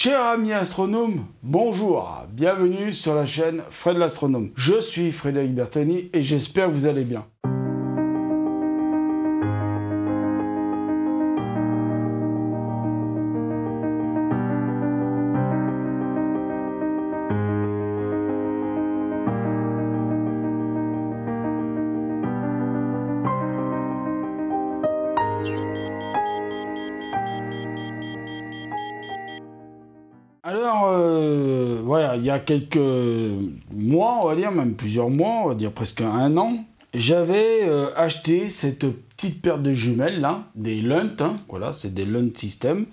Chers amis astronomes, bonjour, bienvenue sur la chaîne Fred l'Astronome. Je suis Frédéric Bertoni et j'espère que vous allez bien. Alors, voilà, il y a quelques mois, on va dire, même plusieurs mois, on va dire presque un an, j'avais acheté cette petite paire de jumelles là, des Lunt, hein, voilà, c'est des Lunt System,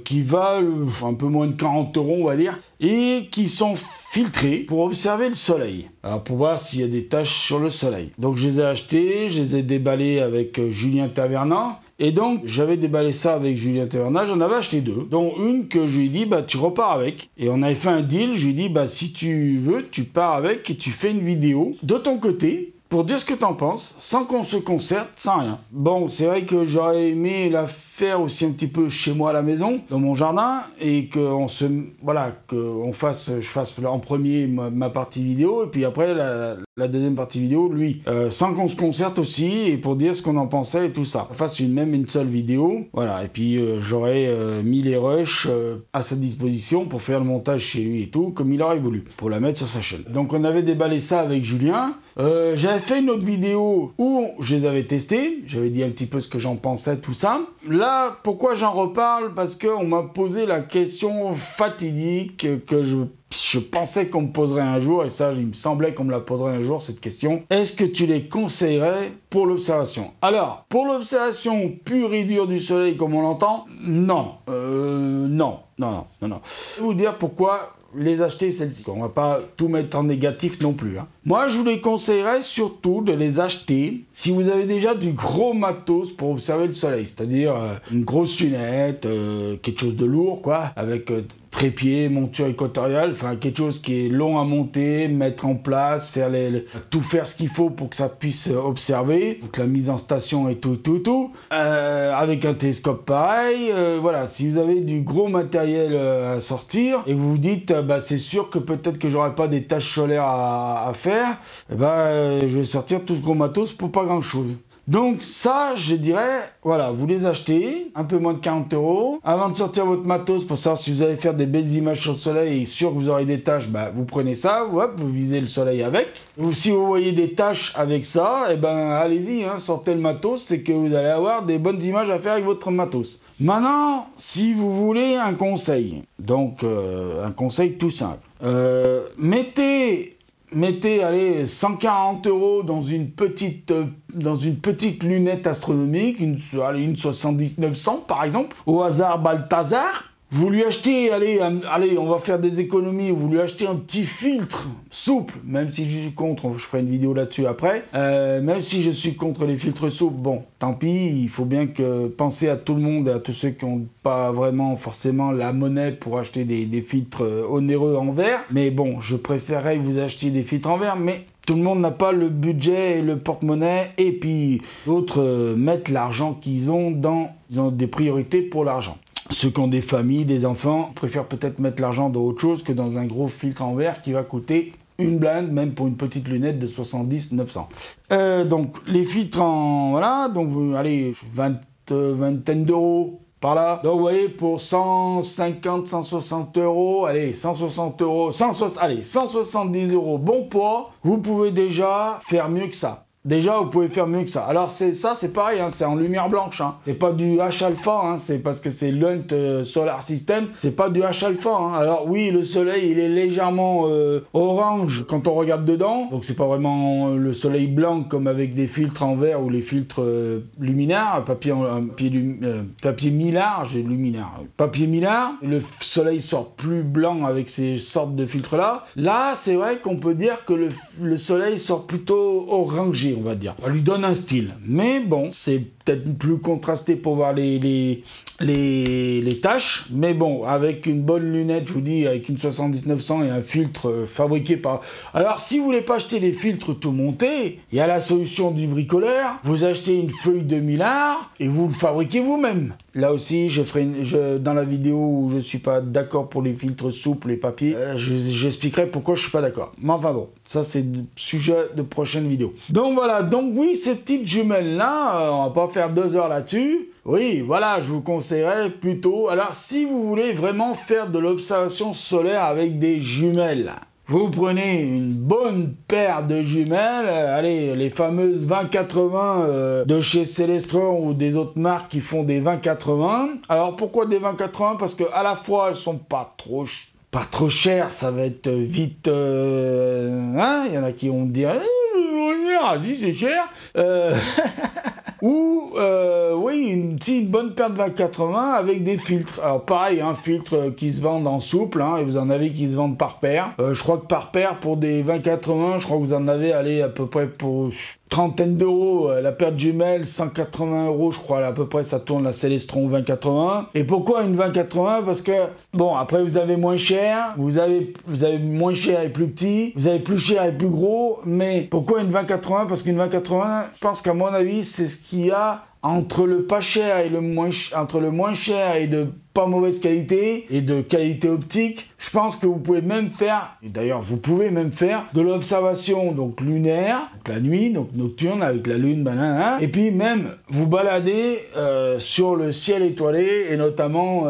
qui valent un peu moins de 40 €, on va dire, et qui sont filtrées pour observer le soleil, alors pour voir s'il y a des taches sur le soleil. Donc je les ai achetées, je les ai déballées avec Julien Taverna. Et donc, j'avais déballé ça avec Julien Taverna, j'en avais acheté deux, dont une que je lui ai dit, bah tu repars avec. Et on avait fait un deal, je lui ai dit, bah si tu veux, tu pars avec et tu fais une vidéo de ton côté pour dire ce que t'en penses, sans qu'on se concerte, sans rien. Bon, c'est vrai que j'aurais aimé la faire aussi un petit peu chez moi à la maison, dans mon jardin, et qu'on se, voilà, je fasse en premier ma partie vidéo, et puis après la deuxième partie vidéo, lui, sans qu'on se concerte aussi, et pour dire ce qu'on en pensait et tout ça. On fasse une seule vidéo, voilà, et puis j'aurais mis les rushs à sa disposition pour faire le montage chez lui et tout, comme il aurait voulu, pour la mettre sur sa chaîne. Donc on avait déballé ça avec Julien. J'avais fait une autre vidéo où je les avais testés, j'avais dit un petit peu ce que j'en pensais, tout ça. Là, pourquoi j'en reparle? Parce qu'on m'a posé la question fatidique que je pensais qu'on me poserait un jour, et ça, il me semblait qu'on me la poserait un jour, cette question. Est-ce que tu les conseillerais pour l'observation? Alors, pour l'observation pure et dure du soleil, comme on l'entend, non. Non. Je vais vous dire pourquoi les acheter celles-ci. On va pas tout mettre en négatif non plus, hein. Moi, je vous les conseillerais surtout de les acheter si vous avez déjà du gros matos pour observer le soleil, c'est-à-dire une grosse lunette, quelque chose de lourd, quoi, avec trépied, monture équatoriale, enfin quelque chose qui est long à monter, mettre en place, tout faire ce qu'il faut pour que ça puisse observer, donc la mise en station et tout, avec un télescope pareil, voilà, si vous avez du gros matériel à sortir et vous vous dites, bah c'est sûr que peut-être que j'aurai pas des tâches solaires à faire, et je vais sortir tout ce gros matos pour pas grand chose. Donc ça, je dirais, voilà, vous les achetez, un peu moins de 40 €. Avant de sortir votre matos pour savoir si vous allez faire des belles images sur le soleil et sûr que vous aurez des tâches, bah, vous prenez ça, hop, vous visez le soleil avec. Ou si vous voyez des tâches avec ça, et ben allez-y, hein, sortez le matos, c'est que vous allez avoir des bonnes images à faire avec votre matos. Maintenant, si vous voulez un conseil, donc un conseil tout simple, mettez, allez, 140 € dans une petite lunette astronomique, une 70-900 par exemple, au hasard Balthazar. Vous lui achetez, allez, on va faire des économies, vous lui achetez un petit filtre souple, même si je suis contre, je ferai une vidéo là-dessus après, même si je suis contre les filtres souples, bon, tant pis, il faut bien que penser à tout le monde et à tous ceux qui n'ont pas vraiment forcément la monnaie pour acheter des filtres onéreux en verre, mais bon, je préférerais que vous achetiez des filtres en verre, mais tout le monde n'a pas le budget et le porte-monnaie, et puis d'autres mettent l'argent qu'ils ont ils ont des priorités pour l'argent. Ceux qui ont des familles, des enfants, préfèrent peut-être mettre l'argent dans autre chose que dans un gros filtre en verre qui va coûter une blinde, même pour une petite lunette de 70-900. Donc les filtres en... voilà, donc allez, vingtaine d'euros par là. Donc vous voyez, pour 150-160 €, allez, 160 €, allez, 170 € bon poids, vous pouvez déjà faire mieux que ça. Déjà, vous pouvez faire mieux que ça. Alors, c'est pareil, hein, c'est en lumière blanche. Hein. C'est pas du H-alpha, hein, c'est parce que c'est Lunt Solar System. C'est pas du H-alpha. Hein. Alors, oui, le soleil, il est légèrement orange quand on regarde dedans. Donc, c'est pas vraiment le soleil blanc comme avec des filtres en verre ou les filtres luminaires. Papier millard, j'ai luminaire. Papier millard, le soleil sort plus blanc avec ces sortes de filtres-là. Là, c'est vrai qu'on peut dire que le soleil sort plutôt orangé, on va dire. Ça lui donne un style. Mais bon, c'est peut-être plus contrasté pour voir les les tâches, mais bon, avec une bonne lunette, je vous dis, avec une 7900 et un filtre fabriqué par... Alors, si vous voulez pas acheter les filtres tout montés, il y a la solution du bricoleur, vous achetez une feuille de millard et vous le fabriquez vous-même. Là aussi, dans la vidéo où je suis pas d'accord pour les filtres souples, les papiers, j'expliquerai pourquoi je suis pas d'accord. Mais enfin bon, ça c'est le sujet de prochaine vidéo. Donc voilà, donc oui, ces petites jumelles-là, on va pas faire 2 heures là-dessus. Oui, voilà, je vous conseillerais plutôt... Alors, si vous voulez vraiment faire de l'observation solaire avec des jumelles, vous prenez une bonne paire de jumelles, allez, les fameuses 20-80 de chez Celestron ou des autres marques qui font des 20-80. Alors, pourquoi des 20-80? Parce que à la fois, elles sont pas trop chères, ça va être vite... hein, il y en a qui vont me dire... si c'est cher Ou, oui, une bonne paire de 20-80 avec des filtres. Alors pareil, un filtre qui se vendent en souple, hein, et vous en avez qui se vendent par paire. Je crois que par paire, pour des 20-80, je crois que vous en avez, allez, à peu près pour... trentaine d'euros, la paire de jumelles, 180 €, je crois, à peu près, ça tourne la Celestron 20-80. Et pourquoi une 20-80? Parce que, bon, après, vous avez moins cher, vous avez moins cher et plus petit, vous avez plus cher et plus gros, mais pourquoi une 20-80? Parce qu'une 20-80, je pense qu'à mon avis, c'est ce qu'il y a entre le pas cher et entre le moins cher et de pas mauvaise qualité et de qualité optique. Je pense que vous pouvez même faire, et d'ailleurs vous pouvez même faire de l'observation donc lunaire, donc la nuit, donc nocturne avec la lune, banana, et puis même vous balader sur le ciel étoilé et notamment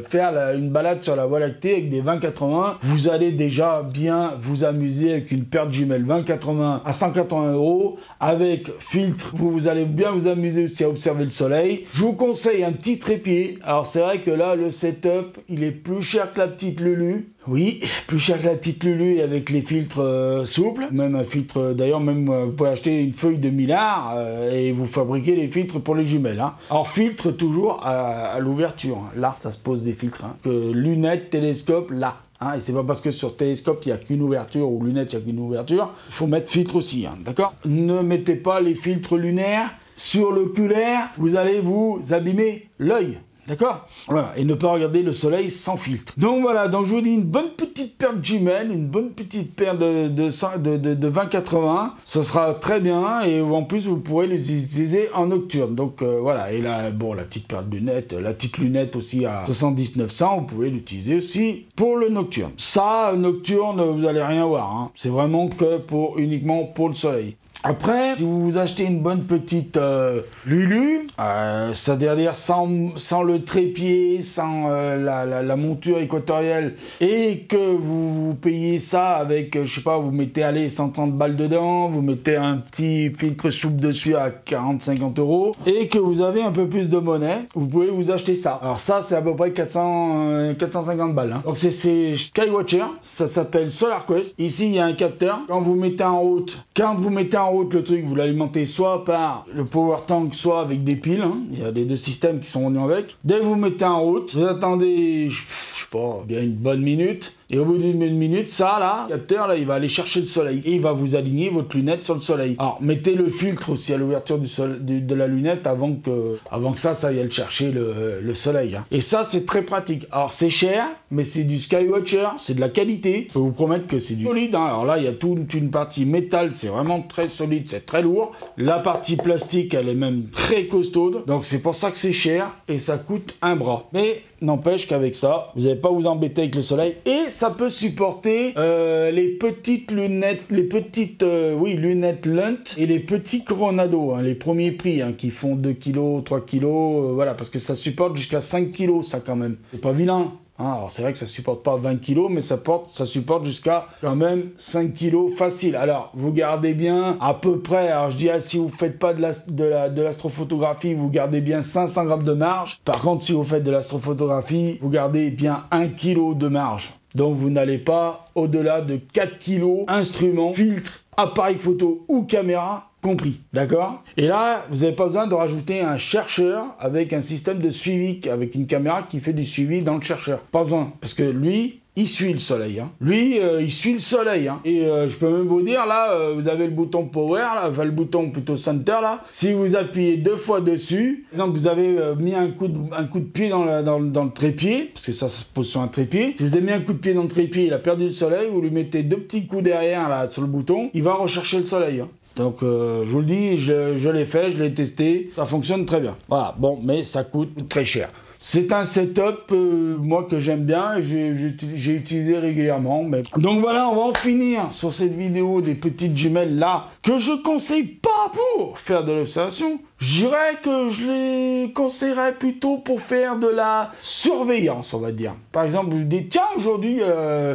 faire une balade sur la Voie lactée avec des 20-80. Vous allez déjà bien vous amuser avec une paire de jumelles 20-80 à 180 € avec filtre. Vous allez bien vous amuser aussi à observer le soleil. Je vous conseille un petit trépied. Alors c'est vrai que là le setup il est plus cher que la petite Lulu. Oui, plus cher que la petite Lulu et avec les filtres souples. Même un filtre, d'ailleurs, même vous pouvez acheter une feuille de millard et vous fabriquez les filtres pour les jumelles. Hein. Alors, filtre toujours à l'ouverture. Hein. Là, ça se pose des filtres. Hein. Que lunettes, télescope, là. Hein, et c'est pas parce que sur télescope il n'y a qu'une ouverture ou lunettes il n'y a qu'une ouverture. Il faut mettre filtre aussi. Hein, d'accord? Ne mettez pas les filtres lunaires sur l'oculaire. Vous allez vous abîmer l'œil. D'accord? Voilà, et ne pas regarder le soleil sans filtre. Donc voilà, donc je vous dis une bonne petite paire de jumelles, une bonne petite paire de 20-80, ce sera très bien, et en plus vous pourrez les utiliser en nocturne. Donc voilà, et là, bon, la petite paire de lunettes, la petite lunette aussi à 7900, vous pouvez l'utiliser aussi pour le nocturne. Ça, nocturne, vous allez rien voir, hein. C'est vraiment que uniquement pour le soleil. Après, si vous achetez une bonne petite Lulu, c'est-à-dire sans le trépied, sans la monture équatoriale, et que vous payez ça avec, je sais pas, vous mettez, allez, 130 balles dedans, vous mettez un petit filtre souple dessus à 40-50 €, et que vous avez un peu plus de monnaie, vous pouvez vous acheter ça. Alors ça, c'est à peu près 450 balles. Hein. Donc c'est Skywatcher, ça s'appelle Solar Quest. Ici, il y a un capteur. Quand vous mettez en route, le truc, vous l'alimentez soit par le power tank, soit avec des piles. Hein. Il y a les deux systèmes qui sont venus avec. Dès que vous mettez en route, vous attendez, je sais pas, bien une bonne minute. Et au bout d'une minute, ça là, le capteur là, il va aller chercher le soleil et il va vous aligner votre lunette sur le soleil. Alors mettez le filtre aussi à l'ouverture de la lunette avant que ça aille le chercher le soleil. Hein. Et ça c'est très pratique. Alors c'est cher, mais c'est du Skywatcher, c'est de la qualité. Je peux vous promettre que c'est du solide. Hein. Alors là, il y a toute une partie métal, c'est vraiment très solide, c'est très lourd. La partie plastique, elle est même très costaude. Donc c'est pour ça que c'est cher et ça coûte un bras. Mais n'empêche qu'avec ça, vous n'allez pas vous embêter avec le soleil et ça peut supporter les petites lunettes, lunettes Lunt et les petits Coronado, hein, les premiers prix hein, qui font 2 kg, 3 kg, voilà, parce que ça supporte jusqu'à 5 kg ça quand même. C'est pas vilain. Hein, alors c'est vrai que ça supporte pas 20 kg, mais ça supporte jusqu'à quand même 5 kg facile. Alors vous gardez bien à peu près, alors je dirais si vous faites pas de l'astrophotographie, vous gardez bien 500 grammes de marge. Par contre si vous faites de l'astrophotographie, vous gardez bien 1 kg de marge. Donc vous n'allez pas au-delà de 4 kg, instruments, filtres, appareil photo ou caméra compris, d'accord? Et là, vous n'avez pas besoin de rajouter un chercheur avec un système de suivi, avec une caméra qui fait du suivi dans le chercheur. Pas besoin, parce que lui, il suit le soleil. Hein. Lui, il suit le soleil. Hein. Et je peux même vous dire, là, vous avez le bouton power, là, enfin le bouton plutôt center, là. Si vous appuyez 2 fois dessus, par exemple, vous avez mis un coup de pied dans le trépied, parce que ça se pose sur un trépied. Si vous avez mis un coup de pied dans le trépied, il a perdu le soleil, vous lui mettez 2 petits coups derrière, là, sur le bouton, il va rechercher le soleil. Hein. Donc, je vous le dis, je l'ai fait, je l'ai testé, ça fonctionne très bien. Voilà, bon, mais ça coûte très cher. C'est un setup, moi, que j'aime bien et j'ai utilisé régulièrement. Mais... Donc voilà, on va en finir sur cette vidéo des petites jumelles là, que je conseille pas pour faire de l'observation. Je dirais que je les conseillerais plutôt pour faire de la surveillance, on va dire. Par exemple, vous dites, tiens, aujourd'hui,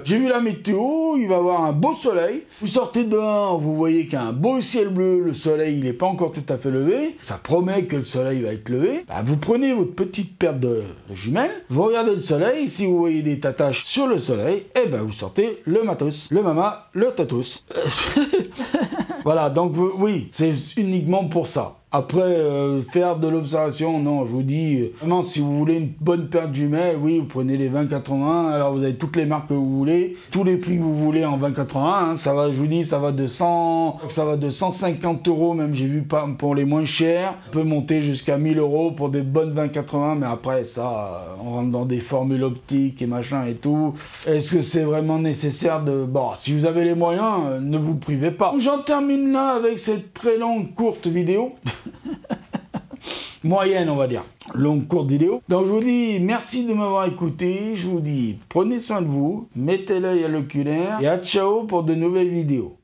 j'ai vu la météo, il va y avoir un beau soleil. Vous sortez dehors, vous voyez qu'il y a un beau ciel bleu, le soleil, il n'est pas encore tout à fait levé. Ça promet que le soleil va être levé. Bah, vous prenez votre petite paire de jumelles, vous regardez le soleil, si vous voyez des tataches sur le soleil, et ben vous sortez le matos, le mama, le tatos. Voilà, donc oui, c'est uniquement pour ça. Après, faire de l'observation, non, je vous dis, vraiment, si vous voulez une bonne paire de jumelles, oui, vous prenez les 20-80, alors vous avez toutes les marques que vous voulez, tous les prix que vous voulez en 20-80, hein, ça va, je vous dis, ça va de 150 €, même j'ai vu pas pour les moins chers, on peut monter jusqu'à 1000 € pour des bonnes 20-80, mais après, ça, on rentre dans des formules optiques et machin et tout. Est-ce que c'est vraiment nécessaire de... Bon, si vous avez les moyens, ne vous privez pas. J'en termine là avec cette très longue, courte vidéo. Moyenne, on va dire. Longue, courte vidéo. Donc, je vous dis merci de m'avoir écouté. Je vous dis, prenez soin de vous, mettez l'œil à l'oculaire et à ciao pour de nouvelles vidéos.